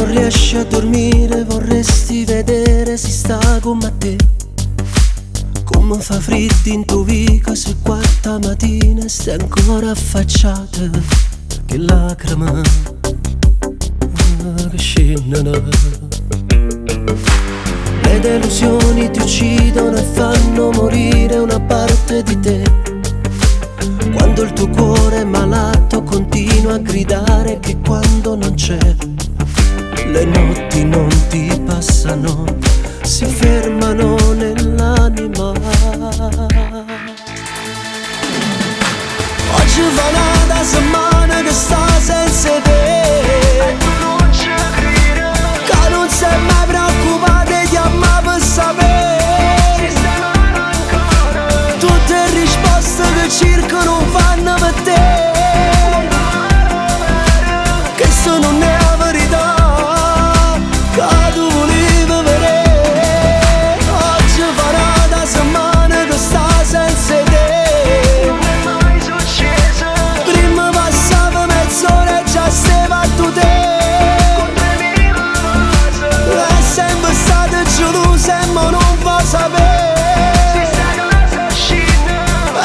non riesci a dormire, vorresti vedere si sta come te. Come fa freddo in tuo vico se quarta mattina stai ancora affacciata. Che lacrime che scendono. Le delusioni ti uccidono e fanno morire una parte di te. Quando il tuo cuore è malato continua a gridare che quando non c'è le notti non ti passano, si fermano nell'anima. Oggi fa una settimana che sta senza te, che non sei mai preoccupato e chiama per sapere. Tutte le risposte che cerco non fanno per te, che sono la verità che tu volevi vedere. Oggi farà da settimana che sta senza te. Non è mai successo. Prima passava mezz'ora e già stai fatto te. È sempre stata gelosa e ma non fa sapere.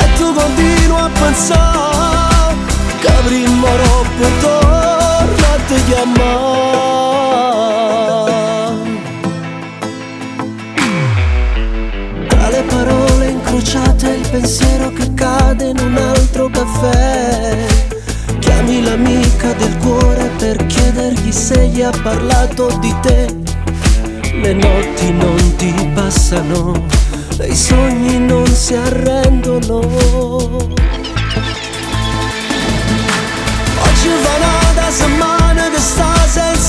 E tu continui a pensare che prima o dopo torna a te chiamare. Tra le parole incrociate il pensiero che cade in un altro caffè. Chiami l'amica del cuore per chiedergli se gli ha parlato di te. Le notti non ti passano e i sogni non si arrendono. Oggi va una settimana che sta senza